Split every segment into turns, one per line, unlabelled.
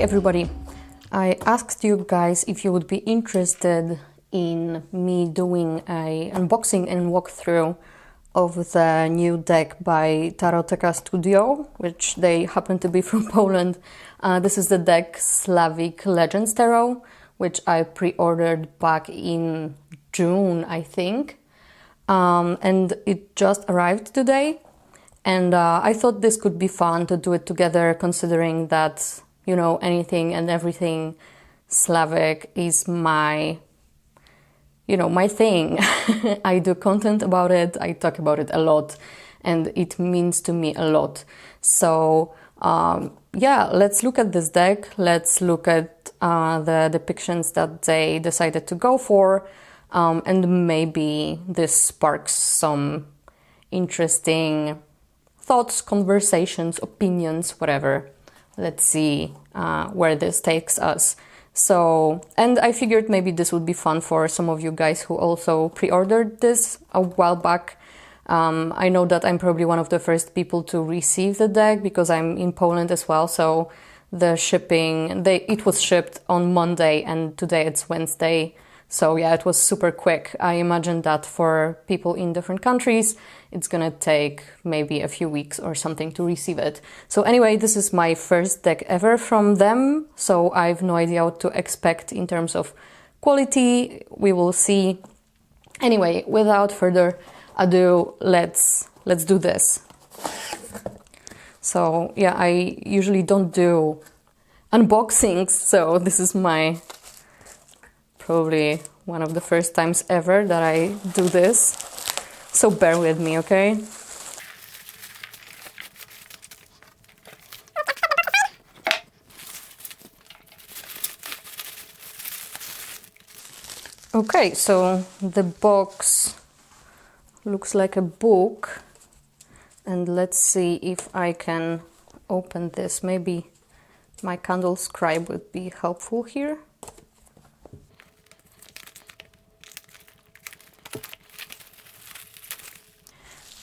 everybody. I asked you guys if you would be interested in me doing a unboxing and walkthrough of the new deck by Taroteka Studio, which they happen to be from Poland. This is the deck Slavic Legends Tarot, which I pre-ordered back in June, I think. And it just arrived today. And I thought this could be fun to do it together, considering that, you know, anything and everything Slavic is my, my thing. I do content about it, I talk about it a lot, and it means to me a lot. So, yeah, let's look at this deck. Let's look at the depictions that they decided to go for, and maybe this sparks some interesting thoughts, conversations, opinions, whatever. Let's see where this takes us. So, and I figured maybe this would be fun for some of you guys who also pre-ordered this a while back. I know that I'm probably one of the first people to receive the deck because I'm in Poland as well. So the shipping, it was shipped on Monday and today it's Wednesday. So yeah, it was super quick. I imagine that for people in different countries, it's gonna take maybe a few weeks or something to receive it. So anyway, this is my first deck ever from them, so I have no idea what to expect in terms of quality. We will see. Anyway, without further ado, let's do this. So yeah, I usually don't do unboxings, so this is probably one of the first times ever that I do this. So bear with me, okay? Okay, so the box looks like a book. And let's see if I can open this. Maybe my candle scribe would be helpful here.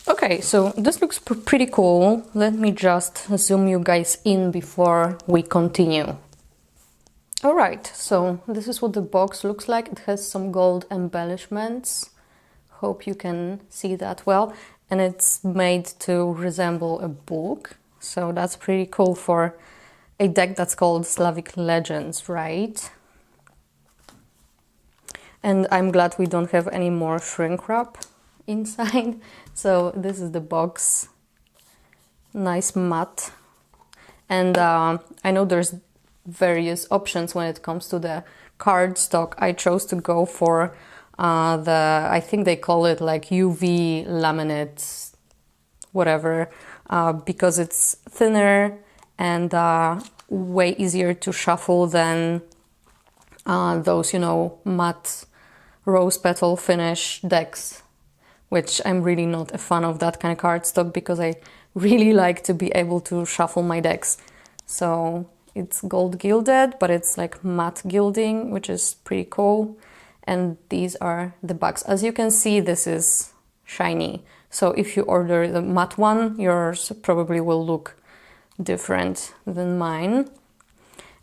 Okay, so this looks pretty cool. Let me just zoom you guys in before we continue. Alright, so this is what the box looks like. It has some gold embellishments. Hope you can see that well. And it's made to resemble a book. So that's pretty cool for a deck that's called Slavic Legends, right? And I'm glad we don't have any more shrink wrap inside. So this is the box, nice matte, and I know there's various options when it comes to the cardstock. I chose to go for I think they call it like UV laminate, whatever, because it's thinner and way easier to shuffle than those, matte rose petal finish decks, which I'm really not a fan of that kind of cardstock because I really like to be able to shuffle my decks. So it's gold gilded, but it's like matte gilding, which is pretty cool. And these are the backs. As you can see, this is shiny. So if you order the matte one, yours probably will look different than mine.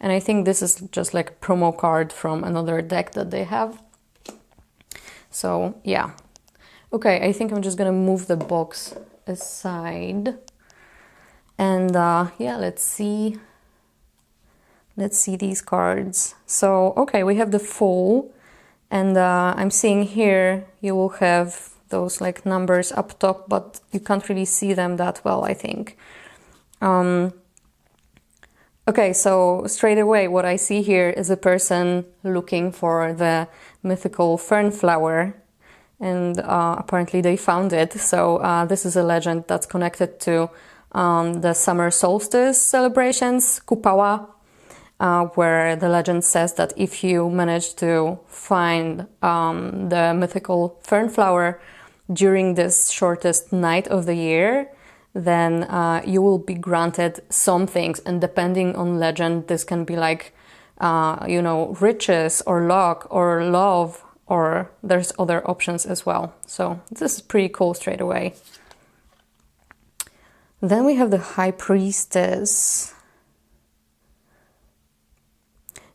And I think this is just like a promo card from another deck that they have. So yeah. Okay, I think I'm just gonna move the box aside. And yeah, let's see these cards. So, okay, we have the full, and I'm seeing here you will have those like numbers up top, but you can't really see them that well, I think. Okay, so straight away what I see here is a person looking for the mythical fern flower, and apparently they found it. So this is a legend that's connected to the summer solstice celebrations, Kupała, where the legend says that if you manage to find the mythical fern flower during this shortest night of the year, then you will be granted some things. And depending on legend, this can be like, riches or luck or love, or there's other options as well. So this is pretty cool straight away. Then we have the High Priestess.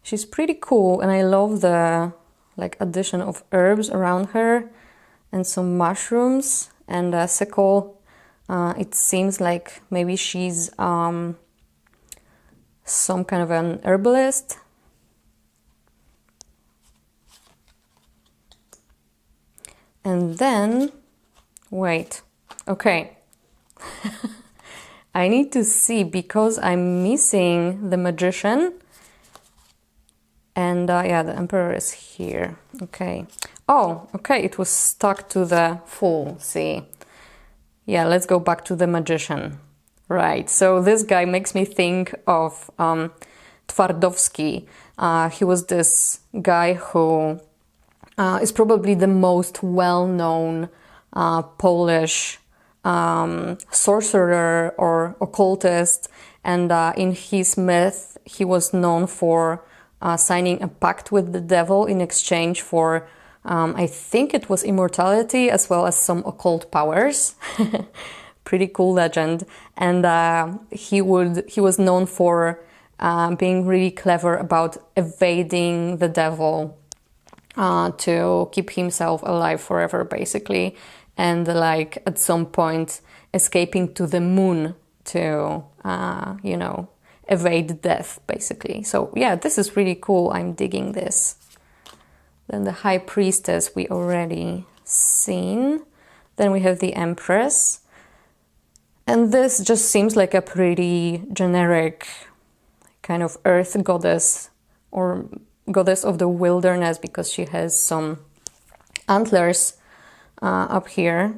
She's pretty cool, and I love the like addition of herbs around her and some mushrooms and a sickle. It seems like maybe she's some kind of an herbalist. And then, wait, okay. I need to see because I'm missing the magician. And yeah, the emperor is here. Okay. Oh, okay, it was stuck to the fool, see. Yeah, let's go back to the magician. Right, so this guy makes me think of Twardowski. He was this guy who is probably the most well-known Polish sorcerer or occultist, and in his myth he was known for signing a pact with the devil in exchange for I think it was immortality as well as some occult powers. Pretty cool legend. And he was known for being really clever about evading the devil to keep himself alive forever, basically, and like at some point escaping to the moon to you know, evade death, basically. So yeah, this is really cool. I'm digging this. Then the high priestess we already seen. Then we have the empress. And this just seems like a pretty generic kind of earth goddess or goddess of the wilderness because she has some antlers up here.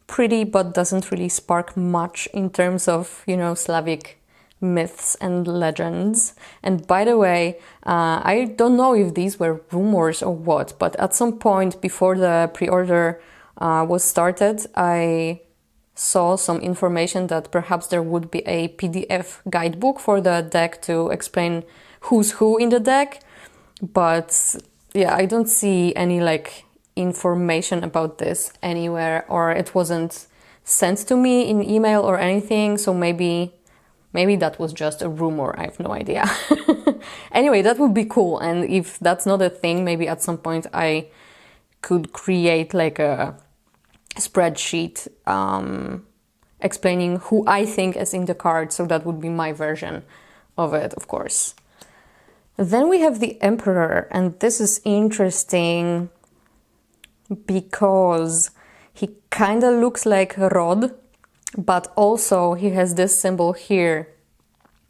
Pretty, but doesn't really spark much in terms of, you know, Slavic myths and legends. And by the way, I don't know if these were rumors or what, but at some point before the pre-order was started, I saw some information that perhaps there would be a PDF guidebook for the deck to explain who's who in the deck. But yeah, I don't see any like information about this anywhere, or it wasn't sent to me in email or anything, so maybe that was just a rumor, I have no idea. Anyway, that would be cool, and if that's not a thing, maybe at some point I could create like a spreadsheet explaining who I think is in the card, so that would be my version of it, of course. Then we have the emperor, and this is interesting because he kind of looks like Rod, but also he has this symbol here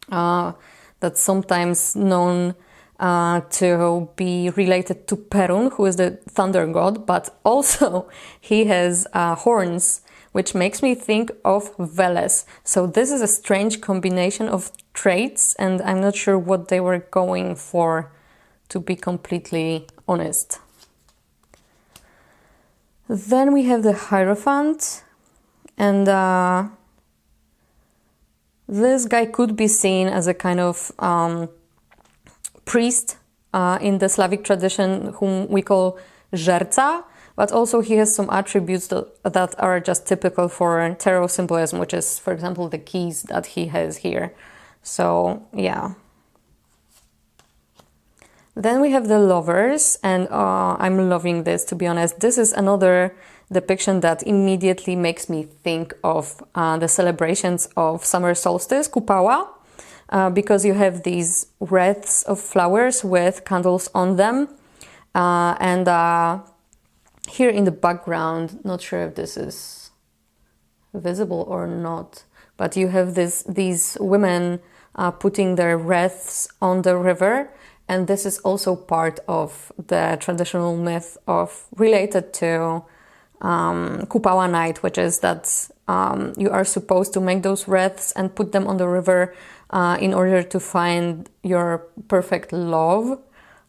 that's sometimes known to be related to Perun, who is the thunder god, but also he has horns, which makes me think of Veles. So this is a strange combination of traits, and I'm not sure what they were going for, to be completely honest. Then we have the Hierophant, and this guy could be seen as a kind of priest in the Slavic tradition, whom we call Żerca, but also he has some attributes that are just typical for tarot symbolism, which is, for example, the keys that he has here. So, yeah. Then we have the Lovers, and I'm loving this, to be honest. This is another depiction that immediately makes me think of the celebrations of summer solstice, Kupała, because you have these wreaths of flowers with candles on them. And here in the background, not sure if this is visible or not, but you have these women putting their wreaths on the river. And this is also part of the traditional myth related to Kupała night, which is that you are supposed to make those wreaths and put them on the river in order to find your perfect love.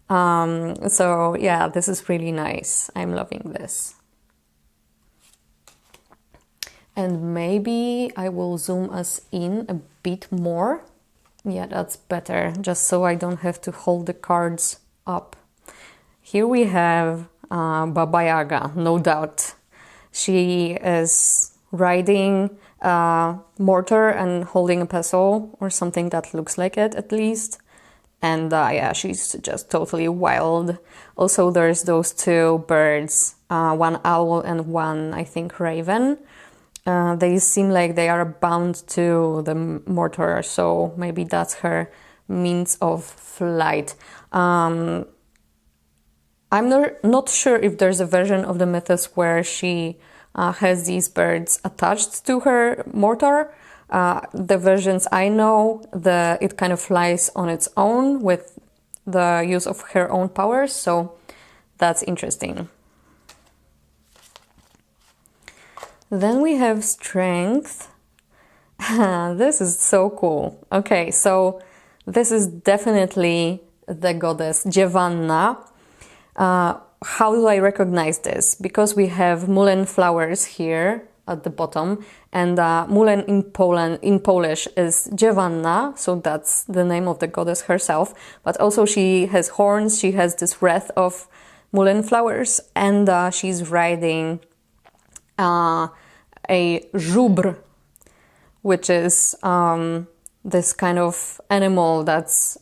So yeah, this is really nice. I'm loving this. And maybe I will zoom us in a bit more. Yeah, that's better, just so I don't have to hold the cards up. Here we have Baba Yaga, no doubt. She is riding a mortar and holding a pestle, or something that looks like it at least. and yeah, she's just totally wild. Also, there's those two birds, one owl and one, I think, raven. They seem like they are bound to the mortar, so maybe that's her means of flight. I'm not sure if there's a version of the mythos where she has these birds attached to her mortar. The versions I know, it kind of flies on its own with the use of her own powers, so that's interesting. Then we have strength. This is so cool. Okay, so this is definitely the goddess Dziewanna. How do I recognize this? Because we have mullen flowers here at the bottom, and mullen in Polish is Dziewanna, so that's the name of the goddess herself. But also she has horns, she has this wreath of mullen flowers, and she's riding a żubr, which is this kind of animal that's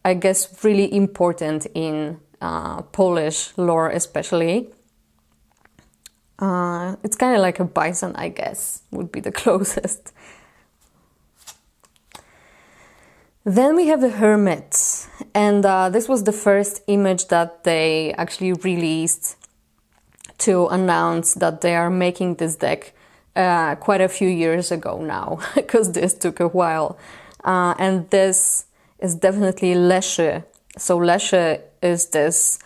I guess really important in Polish lore especially. It's kind of like a bison, I guess, would be the closest. Then we have the hermit, and this was the first image that they actually released to announce that they are making this deck quite a few years ago now, because this took a while. And this is definitely Leszy. So Leszy is this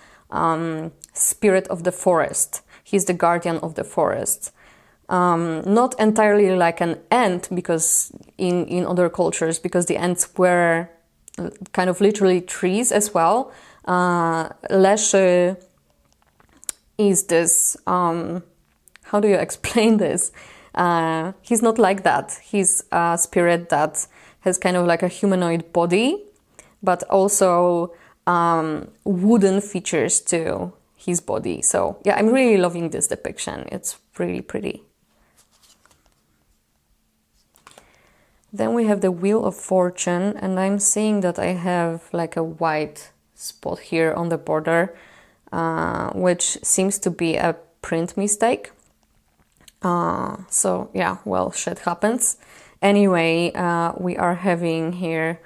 spirit of the forest. He's the guardian of the forest. Not entirely like an ant, because in other cultures, because the ants were kind of literally trees as well. Leszy is this, how do you explain this? He's not like that. He's a spirit that has kind of like a humanoid body, but also wooden features to his body. So yeah, I'm really loving this depiction. It's really pretty. Then we have the Wheel of Fortune, and I'm seeing that I have like a white spot here on the border, which seems to be a print mistake. So yeah, well, shit happens. Anyway, we are having here,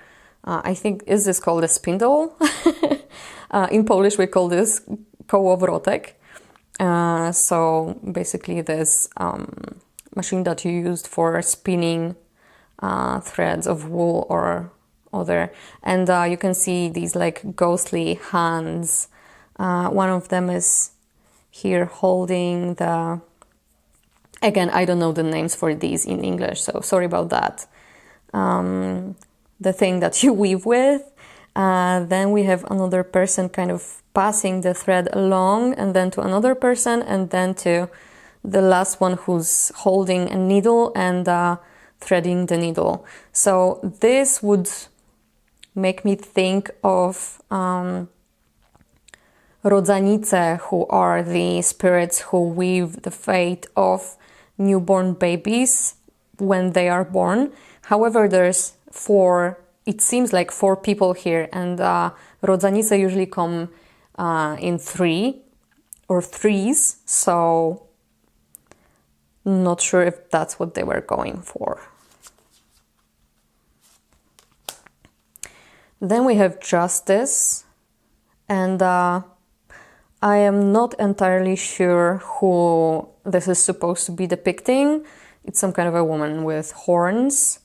I think, is this called a spindle? In Polish we call this kołowrotek. So basically this machine that you used for spinning threads of wool or other. And you can see these like ghostly hands. One of them is here holding the... Again, I don't know the names for these in English, so sorry about that. The thing that you weave with. Then we have another person kind of passing the thread along, and then to another person, and then to the last one who's holding a needle and threading the needle. So this would make me think of rodzanice, who are the spirits who weave the fate of newborn babies when they are born. However, there's it seems like four people here, and rodzanice usually come in three or threes, so not sure if that's what they were going for. Then we have Justice, and I am not entirely sure who this is supposed to be depicting. It's some kind of a woman with horns.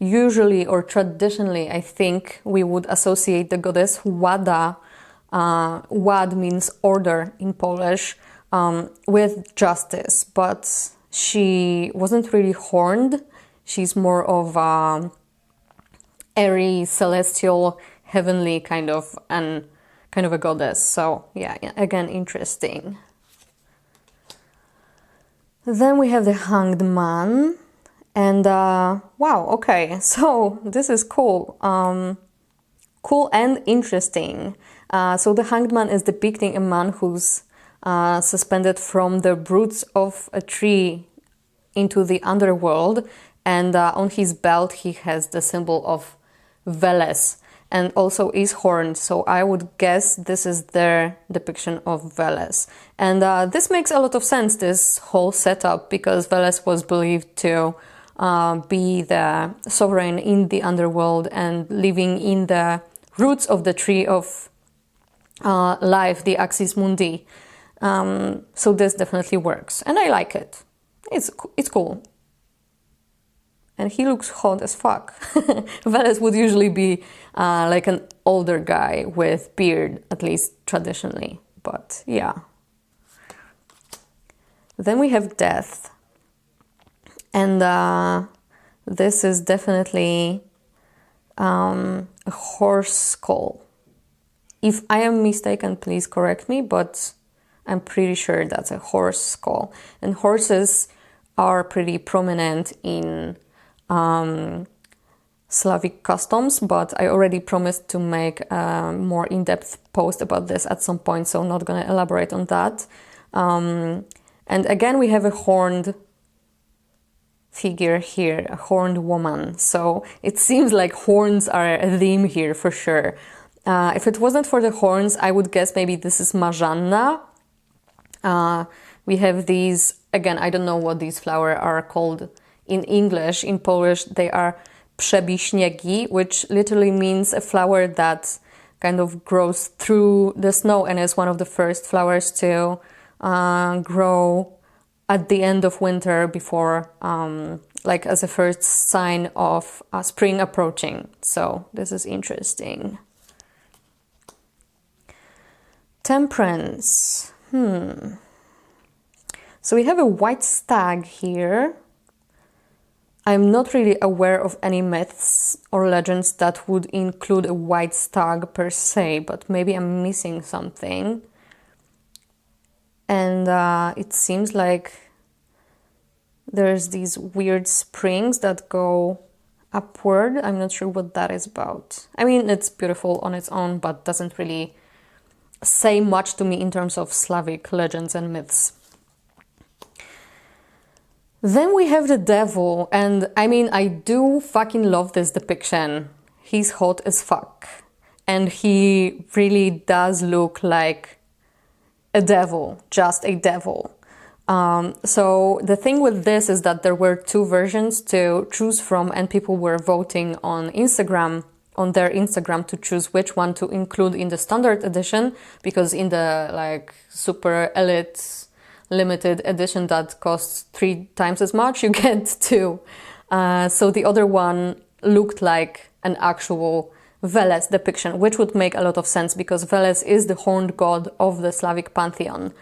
Usually or traditionally, I think we would associate the goddess Łada, Ład means order in Polish, with justice, but she wasn't really horned. She's more of a airy, celestial, heavenly kind of a goddess. So yeah, again, interesting. Then we have the Hanged Man, and wow, okay, so this is cool. Cool and interesting. So the Hanged Man is depicting a man who's suspended from the roots of a tree into the underworld, and on his belt he has the symbol of Veles, and also is horned, so I would guess this is their depiction of Veles. And this makes a lot of sense, this whole setup, because Veles was believed to be the sovereign in the underworld and living in the roots of the tree of life, the Axis Mundi. So this definitely works, and I like it. It's cool. And he looks hot as fuck. Veles would usually be like an older guy with beard, at least traditionally. But yeah. Then we have Death. And this is definitely a horse skull. If I am mistaken, please correct me, but I'm pretty sure that's a horse skull. And horses are pretty prominent in Slavic customs, but I already promised to make a more in-depth post about this at some point, so I'm not going to elaborate on that. And again, we have a horned figure here, a horned woman. So it seems like horns are a theme here for sure. If it wasn't for the horns, I would guess maybe this is Marzanna. We have these, again, I don't know what these flowers are called in English. In Polish, they are przebiśniegi, which literally means a flower that kind of grows through the snow and is one of the first flowers to grow at the end of winter before, like as a first sign of spring approaching. So this is interesting. Temperance. So we have a white stag here. I'm not really aware of any myths or legends that would include a white stag per se, but maybe I'm missing something. And it seems like there's these weird springs that go upward. I'm not sure what that is about. I mean, it's beautiful on its own, but doesn't really say much to me in terms of Slavic legends and myths. Then we have the devil, and I mean, I do fucking love this depiction. He's hot as fuck, and he really does look like a devil, just a devil. So the thing with this is that there were two versions to choose from, and people were voting on Instagram, on their Instagram, to choose which one to include in the standard edition, because in the like super elite limited edition that costs 3 times as much, you get 2. So the other one looked like an actual Veles depiction, which would make a lot of sense because Veles is the horned god of the Slavic pantheon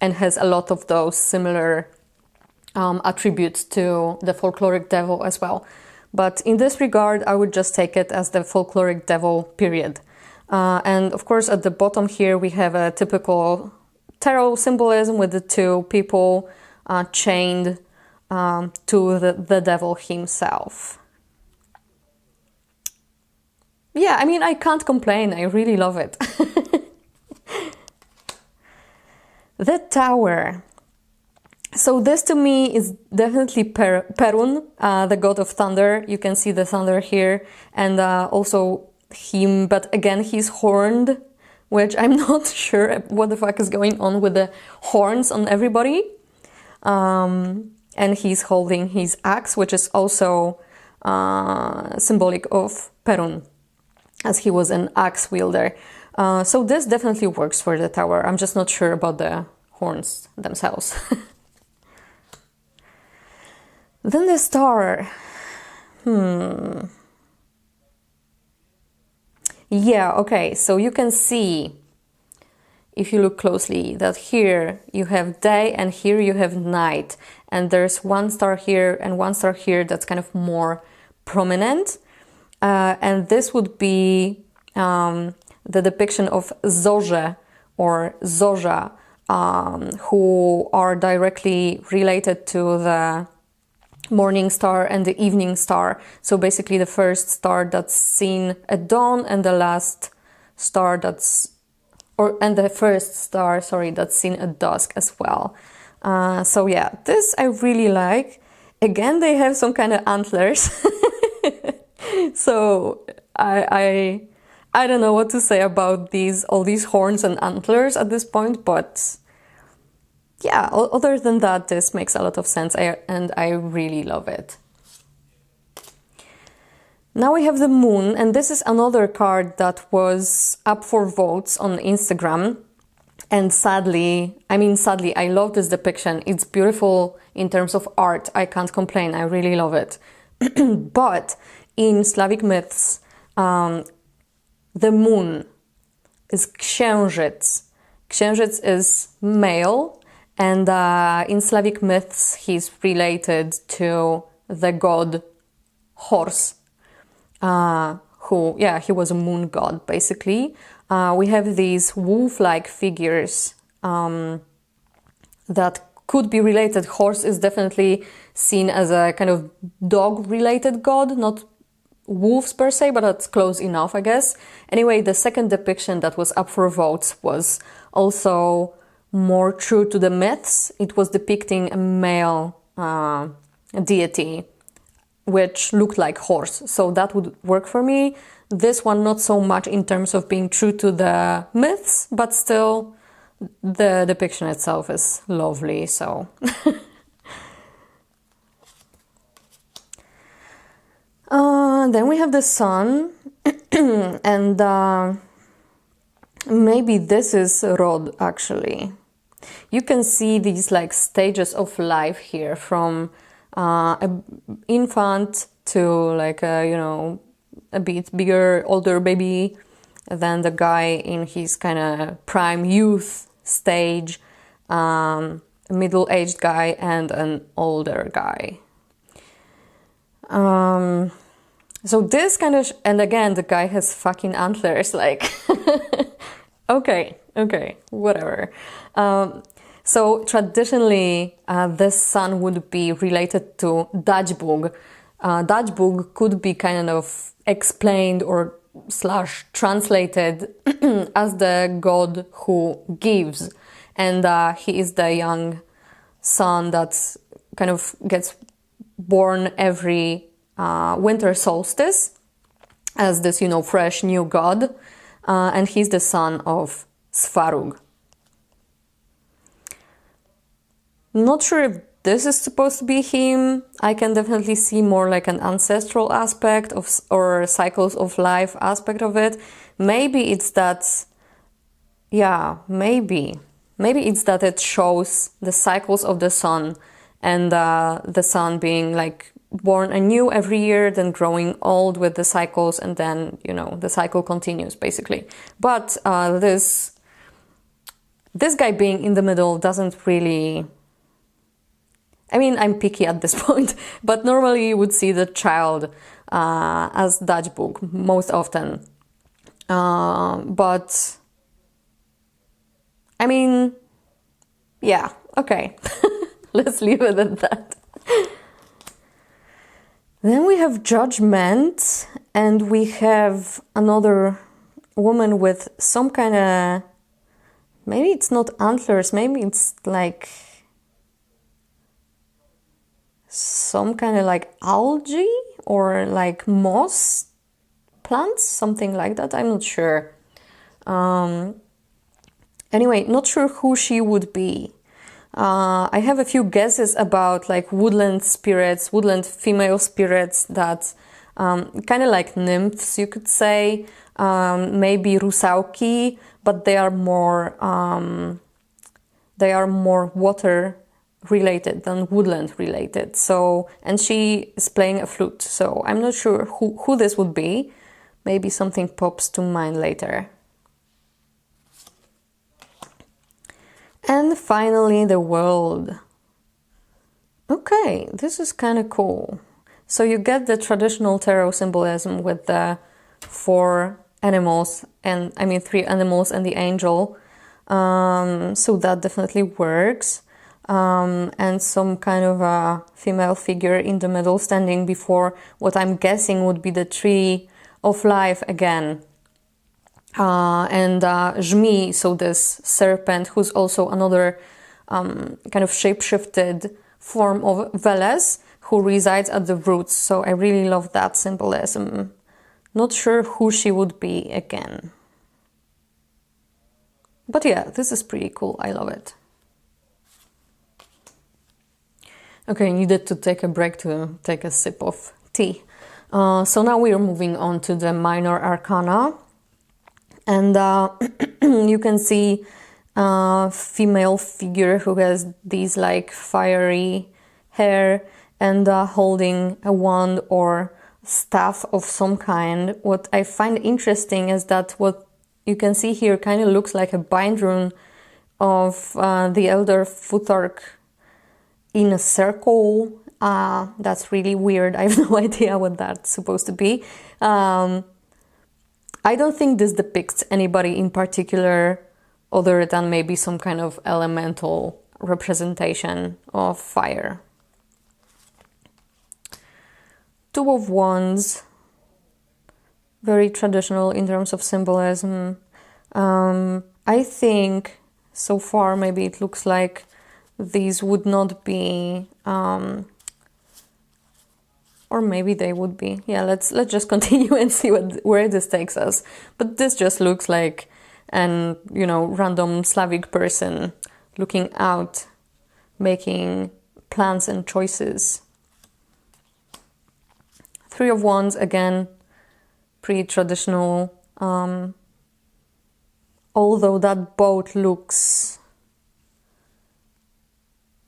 and has a lot of those similar attributes to the folkloric devil as well. But in this regard, I would just take it as the folkloric devil, period. And of course, at the bottom here, we have a typical tarot symbolism with the 2 people chained to the devil himself. Yeah, I mean, I can't complain. I really love it. The tower. So this to me is definitely Perun, the god of thunder. You can see the thunder here, and also him, but again, he's horned, which I'm not sure what the fuck is going on with the horns on everybody. And he's holding his axe, which is also symbolic of Perun, as he was an axe wielder. So this definitely works for the tower. I'm just not sure about the horns themselves. Then the star. Yeah, okay, so you can see, if you look closely, that here you have day and here you have night. And there's one star here and one star here that's kind of more prominent. And this would be the depiction of Zorze or Zorza, who are directly related to the morning star and the evening star. So basically the first star that's seen at dawn and the last star that's, and the first star, sorry, that's seen at dusk as well. So yeah, this I really like. Again, they have some kind of antlers. So I don't know what to say about all these horns and antlers at this point, but yeah, other than that, this makes a lot of sense, and I really love it. Now we have the moon, and this is another card that was up for votes on Instagram. And sadly, I love this depiction. It's beautiful in terms of art. I can't complain. I really love it. But in Slavic myths, the moon is księżyc. Księżyc is male, and in Slavic myths, he's related to the god Horse, he was a moon god, basically. We have these wolf-like figures that could be related. Horse is definitely seen as a kind of dog-related god, not wolves per se, but that's close enough, I guess. Anyway, the second depiction that was up for votes was also more true to the myths. It was depicting a male deity, which looked like horse, so that would work for me. This one not so much in terms of being true to the myths, but still the depiction itself is lovely, so then we have the sun, and maybe this is Rod, actually. You can see these like stages of life here, from an infant to like a bit bigger, older baby, then the guy in his kind of prime youth stage, a middle-aged guy, and an older guy. So this kind of, and again, the guy has fucking antlers, like, okay, whatever. So traditionally, the sun would be related to Dachbog. Dachbog could be kind of explained or / translated as the god who gives, and he is the young son that kind of gets born every winter solstice as this, fresh new god, and he's the son of Svarug. Not sure if this is supposed to be him. I can definitely see more like an ancestral aspect or cycles of life aspect of it. Maybe it's that, maybe it's that it shows the cycles of the sun, and the sun being like born anew every year, then growing old with the cycles, and then, the cycle continues basically. But this guy being in the middle doesn't really... I'm picky at this point, but normally you would see the child as Dachbog most often. But, okay. Let's leave it at that. Then we have Judgment, and we have another woman with some kind of... Maybe it's not antlers, maybe it's like... some kind of like algae or like moss plants, something like that. I'm not sure. Anyway, not sure who she would be. I have a few guesses about like woodland spirits, woodland female spirits that kind of like nymphs, you could say. Maybe rusałki, but they are more water related than woodland related. So, and she is playing a flute, so I'm not sure who this would be. Maybe something pops to mind later. And finally, the world. Okay, this is kind of cool. So you get the traditional tarot symbolism with the 4 animals, and 3 animals and the angel. So that definitely works. And some kind of a female figure in the middle standing before what I'm guessing would be the tree of life again. And Żmi, so this serpent, who's also another kind of shape-shifted form of Veles, who resides at the roots. So I really love that symbolism. Not sure who she would be again. But yeah, this is pretty cool. I love it. Okay, I needed to take a break to take a sip of tea. So now we are moving on to the minor arcana. And you can see a female figure who has these like fiery hair and holding a wand or staff of some kind. What I find interesting is that what you can see here kind of looks like a bind rune of the Elder Futhark in a circle. That's really weird. I have no idea what that's supposed to be. I don't think this depicts anybody in particular other than maybe some kind of elemental representation of fire. Two of Wands, very traditional in terms of symbolism. I think so far maybe it looks like these would not be, or maybe they would be. Yeah, let's just continue and see where this takes us. But this just looks like an, you know, random Slavic person looking out, making plans and choices. Three of Wands, again, pretty traditional. Although that boat looks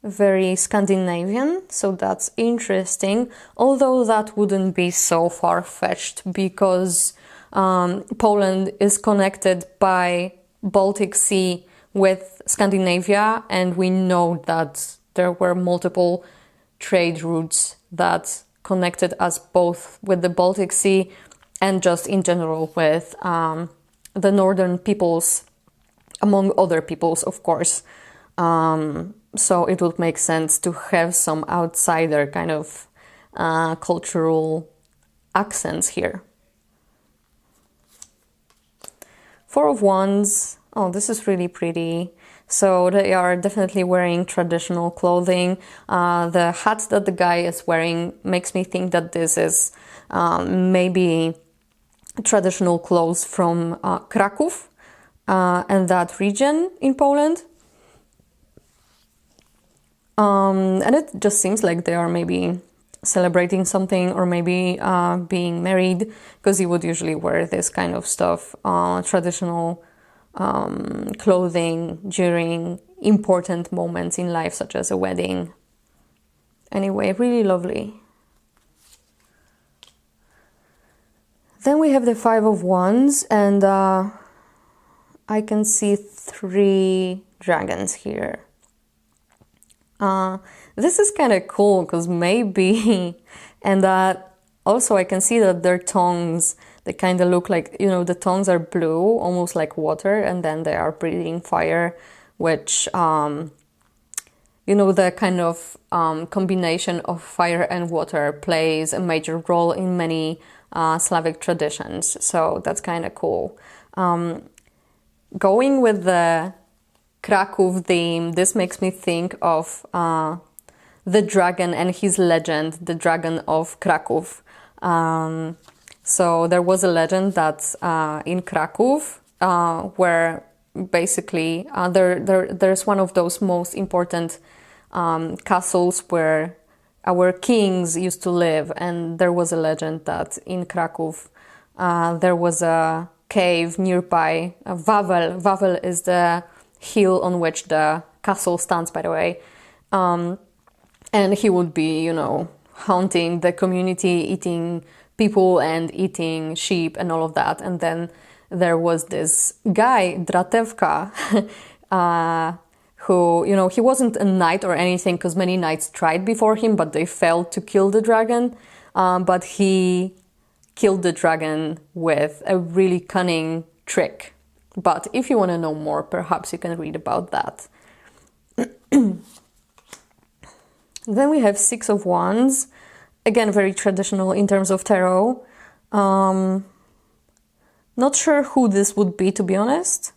very Scandinavian, so that's interesting. Although that wouldn't be so far-fetched because Poland is connected by Baltic Sea with Scandinavia, and we know that there were multiple trade routes that connected us both with the Baltic Sea and just in general with the northern peoples, among other peoples, of course. So it would make sense to have some outsider kind of cultural accents here. Four of Wands. Oh, this is really pretty. So they are definitely wearing traditional clothing. The hat that the guy is wearing makes me think that this is maybe traditional clothes from Kraków and that region in Poland. And it just seems like they are maybe celebrating something or maybe being married, because you would usually wear this kind of stuff, traditional clothing during important moments in life, such as a wedding. Anyway, really lovely. Then we have the Five of Wands, and I can see three dragons here. This is kind of cool because maybe, and also I can see that their tongues, they kind of look like, you know, the tongues are blue, almost like water, and then they are breathing fire, which, you know, the kind of combination of fire and water plays a major role in many Slavic traditions. So that's kind of cool. Going with the Kraków theme, this makes me think of the dragon and his legend, the dragon of Kraków. So there was a legend that in Kraków, where basically there's one of those most important castles where our kings used to live, and there was a legend that in Kraków there was a cave nearby, Wawel. Wawel is the hill on which the castle stands, by the way. And he would be, you know, haunting the community, eating people and eating sheep and all of that. And then there was this guy, Dratevka, who, you know, he wasn't a knight or anything because many knights tried before him, but they failed to kill the dragon. But he killed the dragon with a really cunning trick. But if you want to know more, perhaps you can read about that. Then we have Six of Wands. Again, very traditional in terms of tarot. Not sure who this would be, to be honest.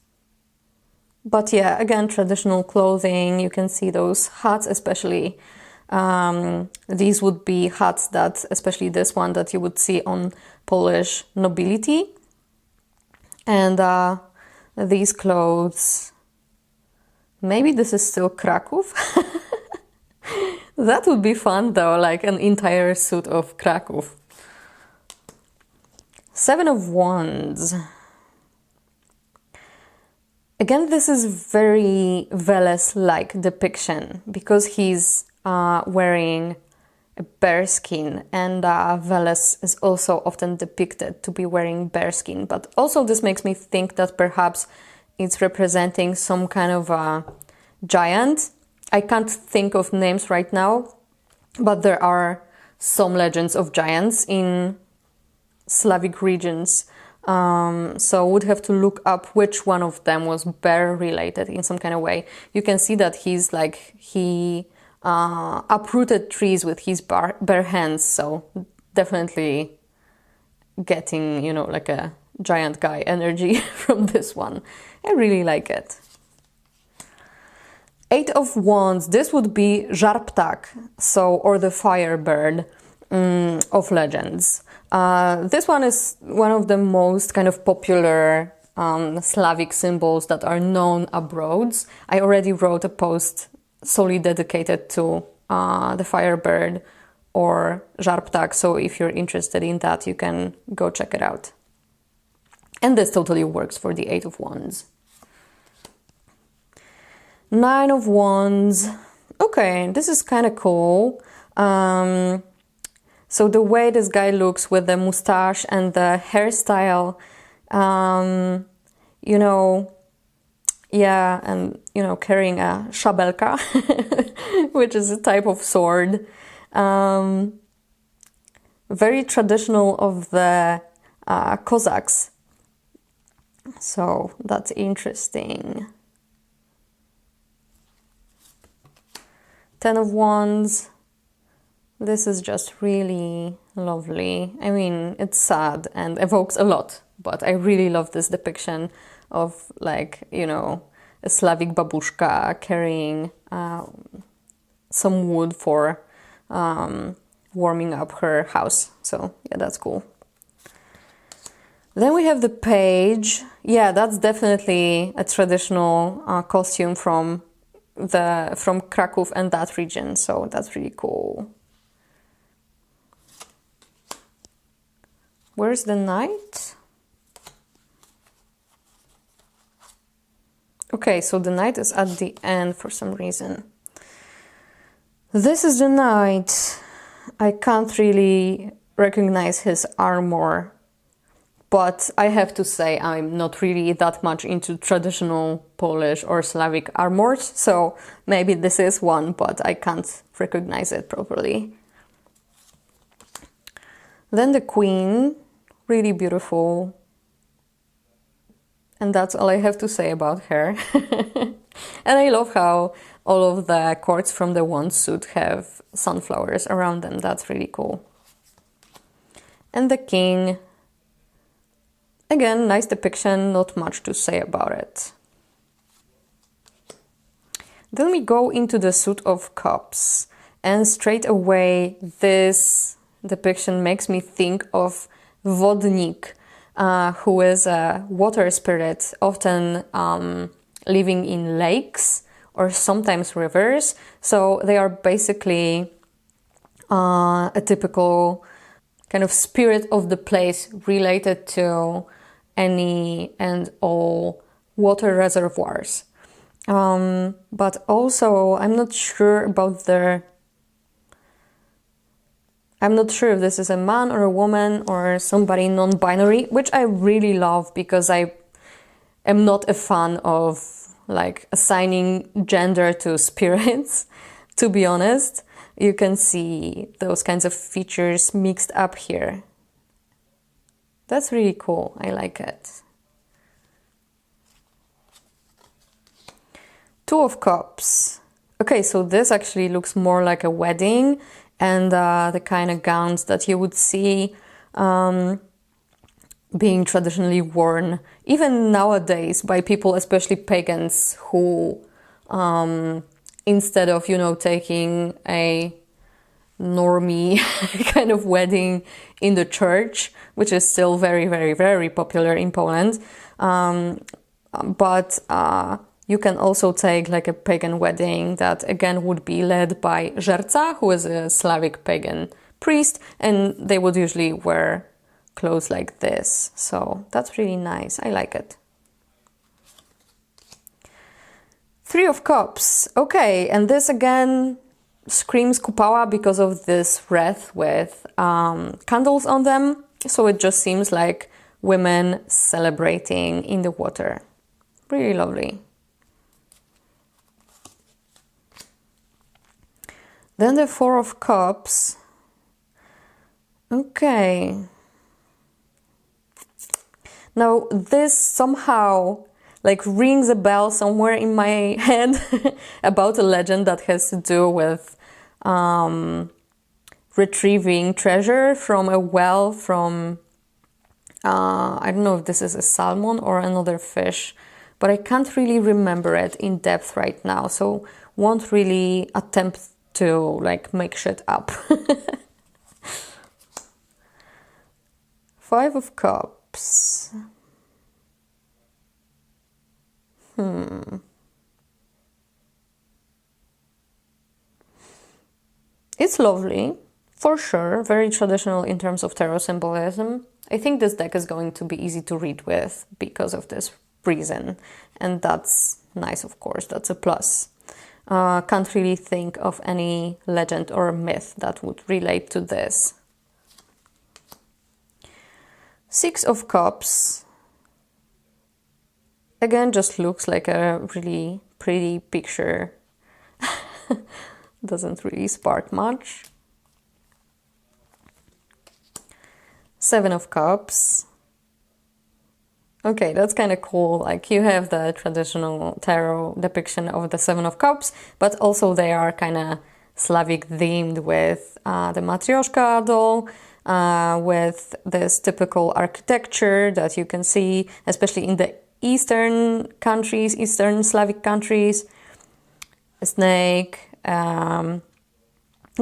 But yeah, again, traditional clothing. You can see those hats, especially These would be hats that, especially this one, that you would see on Polish nobility. And these clothes, maybe this is still Kraków. That would be fun though, like an entire suit of Kraków. Seven of Wands. Again, this is very Veles-like depiction because he's wearing a bearskin, and Veles is also often depicted to be wearing bearskin. But also this makes me think that perhaps it's representing some kind of a giant. I can't think of names right now, but there are some legends of giants in Slavic regions. So would have to look up which one of them was bear related in some kind of way. You can see that he uprooted trees with his bare hands, so definitely getting, you know, like a giant guy energy from this one. I really like it. Eight of Wands, this would be Żarptak, so, or the firebird of legends. This one is one of the most kind of popular Slavic symbols that are known abroad. I already wrote a post solely dedicated to the firebird or Żarptak, so if you're interested in that, you can go check it out. And this totally works for the Eight of Wands. Nine of Wands. Okay, this is kind of cool. So the way this guy looks with the mustache and the hairstyle, you know, yeah, and, you know, carrying a szabelka, which is a type of sword. Very traditional of the Cossacks. So that's interesting. Ten of Wands. This is just really lovely. I mean, it's sad and evokes a lot, but I really love this depiction of, like, you know, a Slavic babushka carrying some wood for warming up her house. So yeah, that's cool. Then we have the Page. Yeah, that's definitely a traditional costume from Kraków and that region, so that's really cool. Where's the Knight? Okay, so the Knight is at the end for some reason. This is the Knight. I can't really recognize his armor, but I have to say I'm not really that much into traditional Polish or Slavic armors, so maybe this is one, but I can't recognize it properly. Then the Queen, really beautiful. And that's all I have to say about her. And I love how all of the cords from the wand suit have sunflowers around them. That's really cool. And the King. Again, nice depiction, not much to say about it. Then we go into the suit of Cups, and straight away this depiction makes me think of Wodnik, who is a water spirit, often living in lakes or sometimes rivers. So they are basically a typical kind of spirit of the place related to any and all water reservoirs. But also, I'm not sure if this is a man or a woman or somebody non-binary, which I really love because I am not a fan of like assigning gender to spirits, to be honest. You can see those kinds of features mixed up here. That's really cool. I like it. Two of Cups. Okay, so this actually looks more like a wedding and the kind of gowns that you would see being traditionally worn even nowadays by people, especially pagans, who instead of, you know, taking a normie kind of wedding in the church, which is still very, very, very popular in Poland. But you can also take like a pagan wedding that again would be led by żerca, who is a Slavic pagan priest, and they would usually wear clothes like this. So that's really nice. I like it. Three of Cups. Okay, and this again screams kupała because of this wreath with candles on them. So it just seems like women celebrating in the water. Really lovely. Then the Four of Cups. Okay. Now this somehow like rings a bell somewhere in my head about a legend that has to do with retrieving treasure from a well from, I don't know if this is a salmon or another fish, but I can't really remember it in depth right now, so won't really attempt to like make shit up. Five of Cups. It's lovely, for sure, very traditional in terms of tarot symbolism. I think this deck is going to be easy to read with because of this reason, and that's nice, of course, that's a plus. Can't really think of any legend or myth that would relate to this. Six of Cups. Again, just looks like a really pretty picture. Doesn't really spark much. Seven of Cups. Okay, that's kind of cool. Like you have the traditional tarot depiction of the Seven of Cups, but also they are kind of Slavic themed with the Matryoshka doll, with this typical architecture that you can see, especially in the Eastern countries, Eastern Slavic countries. A snake,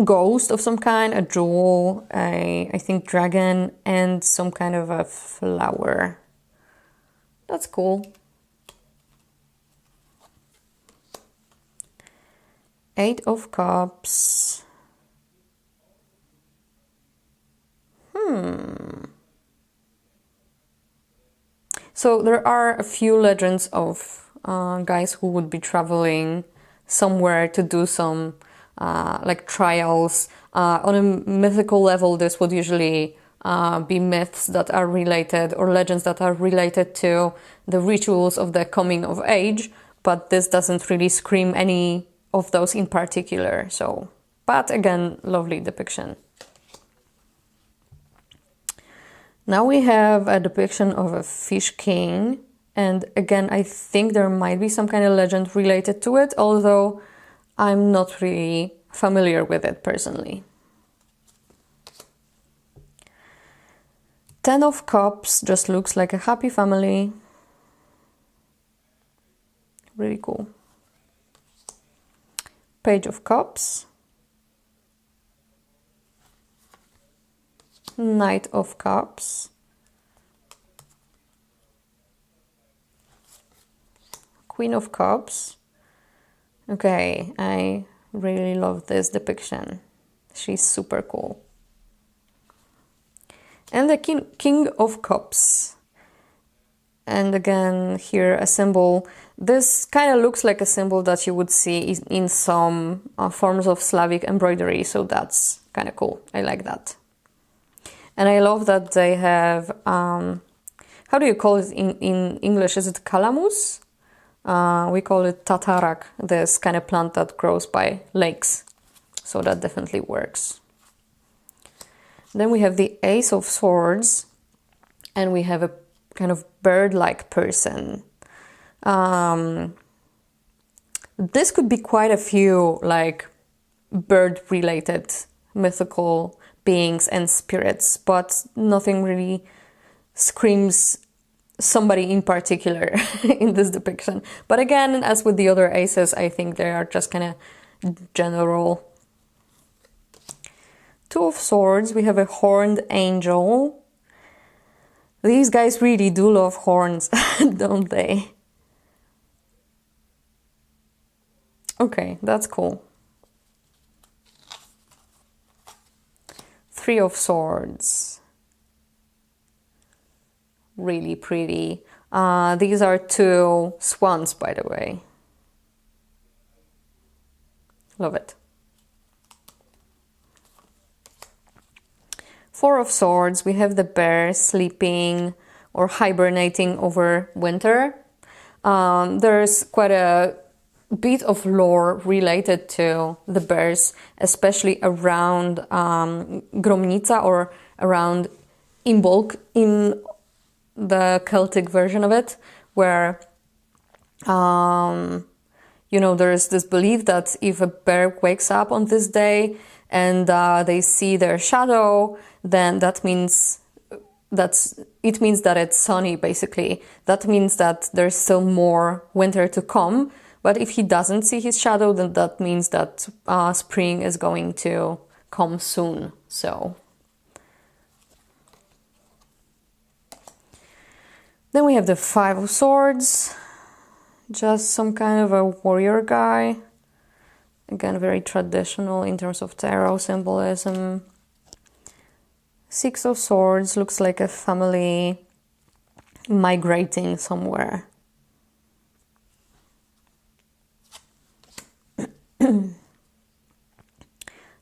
ghost of some kind, a jewel, I think dragon, and some kind of a flower. That's cool. Eight of Cups. So there are a few legends of guys who would be traveling somewhere to do some like trials. On a mythical level, this would usually be myths that are related or legends that are related to the rituals of the coming of age, but this doesn't really scream any of those in particular. So, but again, lovely depiction. Now we have a depiction of a fish king, and again, I think there might be some kind of legend related to it, although I'm not really familiar with it personally. Ten of Cups just looks like a happy family. Really cool. Page of Cups. Knight of Cups. Queen of Cups. Okay, I really love this depiction. She's super cool. And the King of Cups. And again, here a symbol. This kind of looks like a symbol that you would see in some forms of Slavic embroidery, so that's kind of cool. I like that. And I love that they have, how do you call it in English? Is it calamus? We call it tatarak, this kind of plant that grows by lakes. So that definitely works. Then we have the Ace of Swords, and we have a kind of bird-like person. This could be quite a few like bird-related mythical beings and spirits, but nothing really screams somebody in particular in this depiction. But again, as with the other aces, I think they are just kind of general. Two of Swords, we have a horned angel. These guys really do love horns, don't they? Okay, that's cool. Three of Swords. Really pretty. These are two swans, by the way. Love it. Four of Swords, we have the bear sleeping or hibernating over winter. There's quite a bit of lore related to the bears, especially around Gromnica or around Imbolc in the Celtic version of it, where you know, there is this belief that if a bear wakes up on this day and they see their shadow, then it means that it's sunny, basically. That means that there's still more winter to come. But if he doesn't see his shadow, then that means that spring is going to come soon. So then we have the Five of Swords, just some kind of a warrior guy. Again, very traditional in terms of tarot symbolism. Six of Swords looks like a family migrating somewhere.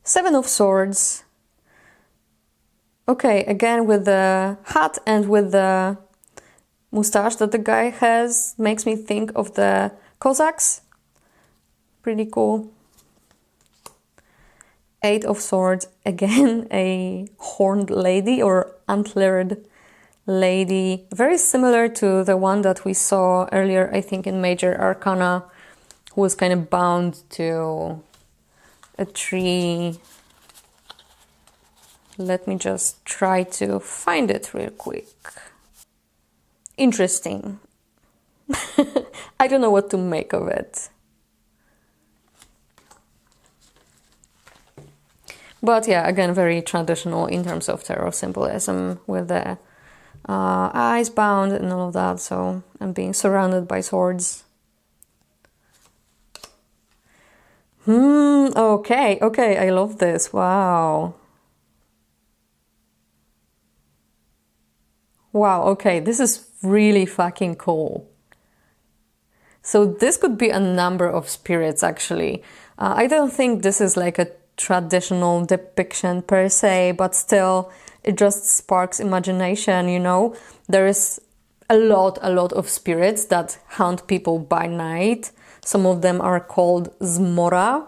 Seven of Swords. Okay, again with the hat and with the mustache that the guy has, makes me think of the Cossacks. Pretty cool. Eight of Swords, again a horned lady or antlered lady, very similar to the one that we saw earlier, I think in Major Arcana, who was kind of bound to a tree. Let me just try to find it real quick. Interesting. I don't know what to make of it. But yeah, again, very traditional in terms of tarot symbolism with the eyes bound and all of that. So I'm being surrounded by swords. Okay, I love this. Wow. Wow, okay, this is really fucking cool. So this could be a number of spirits, actually. I don't think this is like a traditional depiction per se, but still it just sparks imagination, you know. There is a lot of spirits that haunt people by night. Some of them are called Zmora.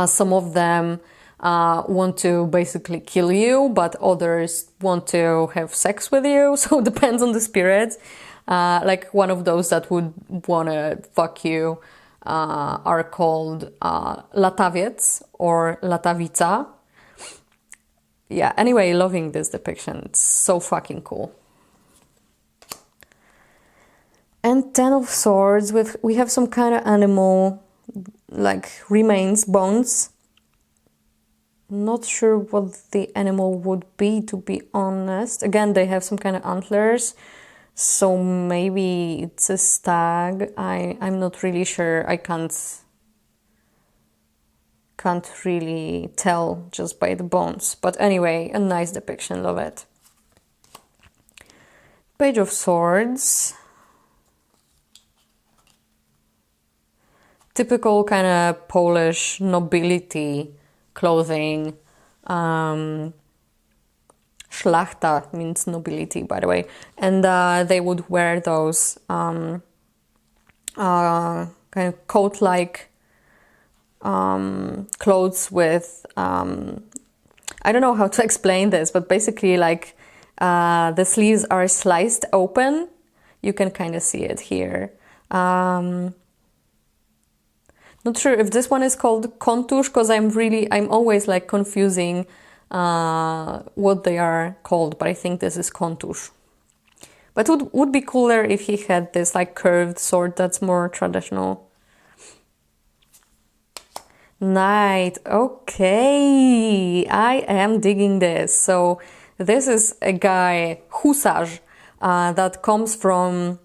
Some of them want to basically kill you, but others want to have sex with you. So it depends on the spirit. Like one of those that would want to fuck you are called Latawiec or Latawica. Yeah, anyway, loving this depiction. It's so fucking cool. And Ten of Swords, we have some kind of animal, like remains, bones. Not sure what the animal would be, to be honest. Again, they have some kind of antlers. So maybe it's a stag. I'm not really sure. I can't really tell just by the bones. But anyway, a nice depiction, love it. Page of Swords. Typical kind of Polish nobility clothing. Szlachta means nobility, by the way. And they would wear those kind of coat-like clothes with... I don't know how to explain this, but basically like the sleeves are sliced open. You can kind of see it here. Not sure if this one is called kontusz, because I'm always like confusing what they are called, but I think this is kontusz. But it would be cooler if he had this like curved sword that's more traditional. Knight, okay, I am digging this. So this is a guy, hussarz, that comes from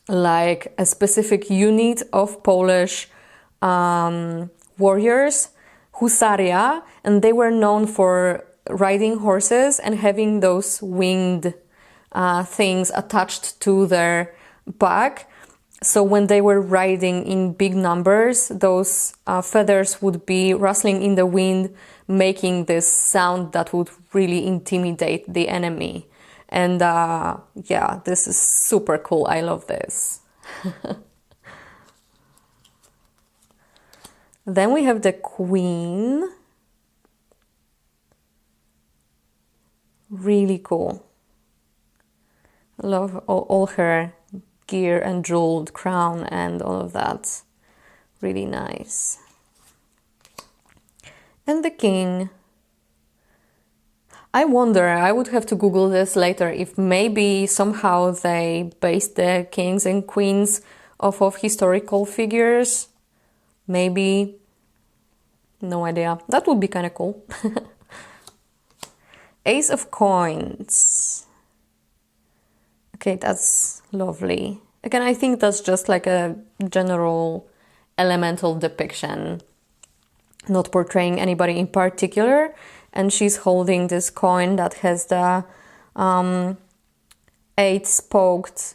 like a specific unit of Polish warriors, husaria, and they were known for riding horses and having those winged things attached to their back. So when they were riding in big numbers, those feathers would be rustling in the wind, making this sound that would really intimidate the enemy. And yeah, this is super cool. I love this. Then we have the queen. Really cool. I love all her gear and jeweled crown and all of that. Really nice. And the king. I wonder, I would have to Google this later, if maybe somehow they based the kings and queens off of historical figures. Maybe. No idea. That would be kind of cool. Ace of coins. Okay, that's lovely. Again, I think that's just like a general elemental depiction, not portraying anybody in particular. And she's holding this coin that has the 8-spoked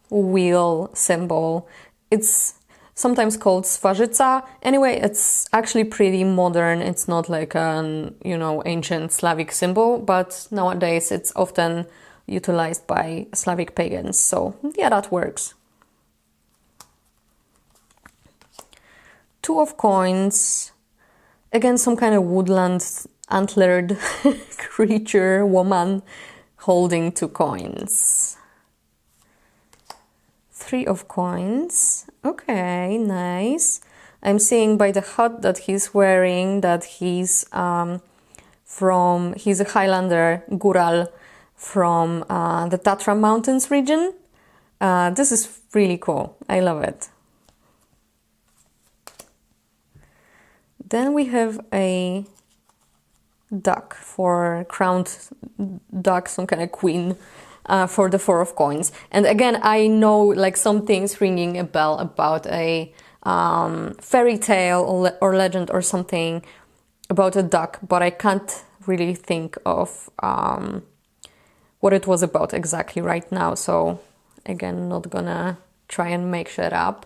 wheel symbol. It's sometimes called swarzyca. Anyway, it's actually pretty modern. It's not like an, ancient Slavic symbol, but nowadays it's often utilized by Slavic pagans. So yeah, that works. 2 of coins. Again, some kind of woodland antlered creature, woman, holding 2 coins. 3 of coins. Okay, nice. I'm seeing by the hat that he's wearing that he's a Highlander, Gural, from the Tatra Mountains region. This is really cool. I love it. Then we have a duck, for crowned duck, some kind of queen, for the 4 of coins. And again, I know like some things ringing a bell about a fairy tale or legend or something about a duck, but I can't really think of what it was about exactly right now. So again, not gonna try and make shit up.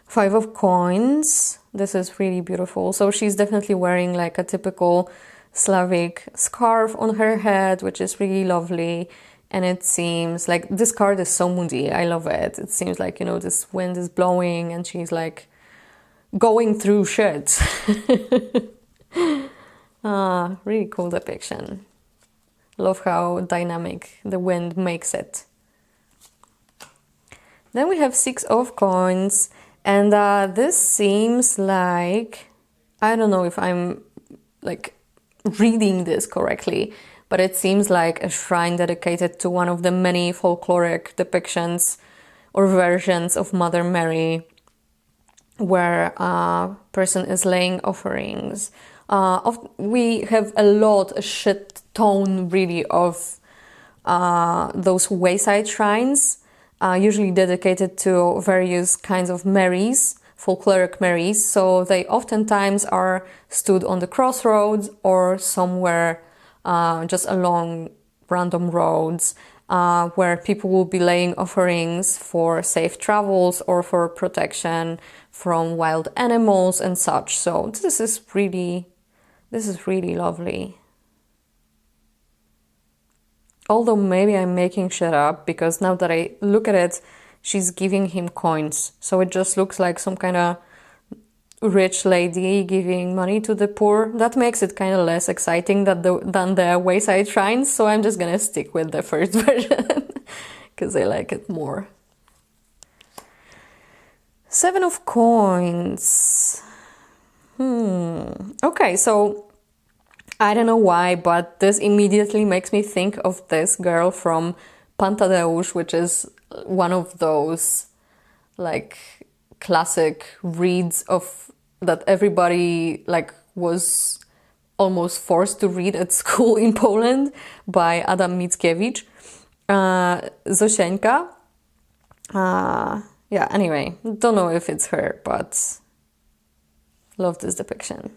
5 of coins. This is really beautiful. So she's definitely wearing like a typical Slavic scarf on her head, which is really lovely. And it seems like this card is so moody. I love it. It seems like, this wind is blowing and she's like going through shit. Really cool depiction. Love how dynamic the wind makes it. Then we have 6 of coins. And this seems like, I don't know if I'm like reading this correctly, but it seems like a shrine dedicated to one of the many folkloric depictions or versions of Mother Mary, where a person is laying offerings. We have a shit ton really of those wayside shrines, usually dedicated to various kinds of Marys, folkloric Marys. So they oftentimes are stood on the crossroads or somewhere just along random roads, where people will be laying offerings for safe travels or for protection from wild animals and such. So this is really lovely. Although maybe I'm making shit up, because now that I look at it, she's giving him coins. So it just looks like some kind of rich lady giving money to the poor. That makes it kind of less exciting than the wayside shrines. So I'm just gonna stick with the first version because I like it more. 7 of coins. Okay, so I don't know why, but this immediately makes me think of this girl from Pantadeusz, which is one of those like classic reads of that everybody like was almost forced to read at school in Poland by Adam Mickiewicz. Zosieńka. Yeah, anyway, don't know if it's her, but love this depiction.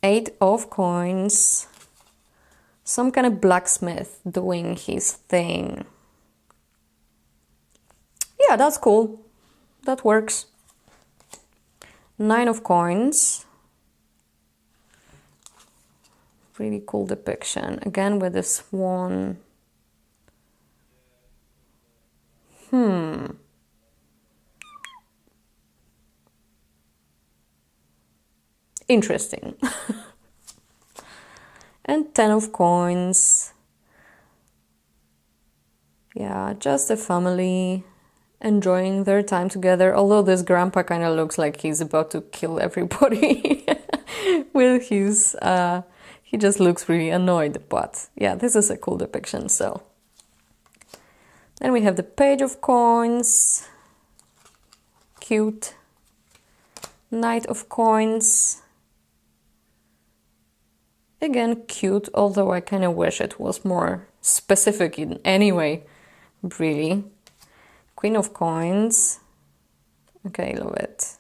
8 of coins. Some kind of blacksmith doing his thing. Yeah, that's cool. That works. 9 of coins. Really cool depiction. Again with the swan. Interesting. And 10 of coins. Yeah, just a family enjoying their time together. Although this grandpa kind of looks like he's about to kill everybody with his... he just looks really annoyed. But yeah, this is a cool depiction, so... Then we have the page of coins. Cute. Knight of coins. Again, cute, although I kind of wish it was more specific in any way, really. Queen of coins. Okay, love it.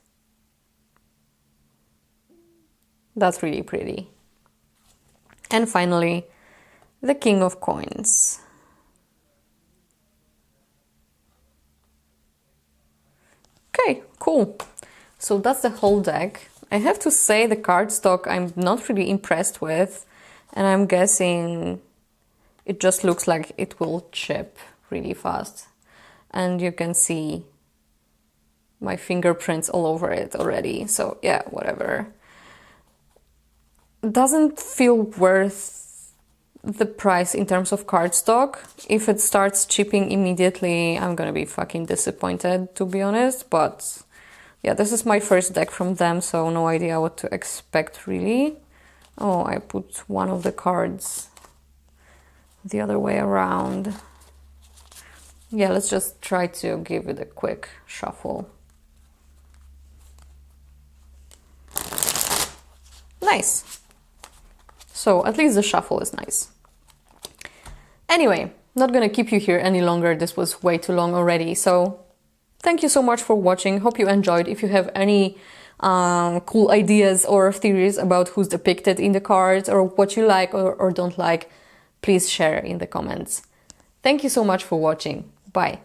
That's really pretty. And finally, the king of coins. Okay, cool. So that's the whole deck. I have to say the cardstock I'm not really impressed with, and I'm guessing it just looks like it will chip really fast. And you can see my fingerprints all over it already, so yeah, whatever. Doesn't feel worth the price in terms of cardstock. If it starts chipping immediately, I'm gonna be fucking disappointed, to be honest, but yeah, this is my first deck from them, so no idea what to expect, really. Oh, I put one of the cards the other way around. Yeah, let's just try to give it a quick shuffle. Nice. So at least the shuffle is nice. Anyway, not gonna keep you here any longer. This was way too long already, so thank you so much for watching. Hope you enjoyed. If you have any cool ideas or theories about who's depicted in the cards or what you like or don't like, please share in the comments. Thank you so much for watching. Bye.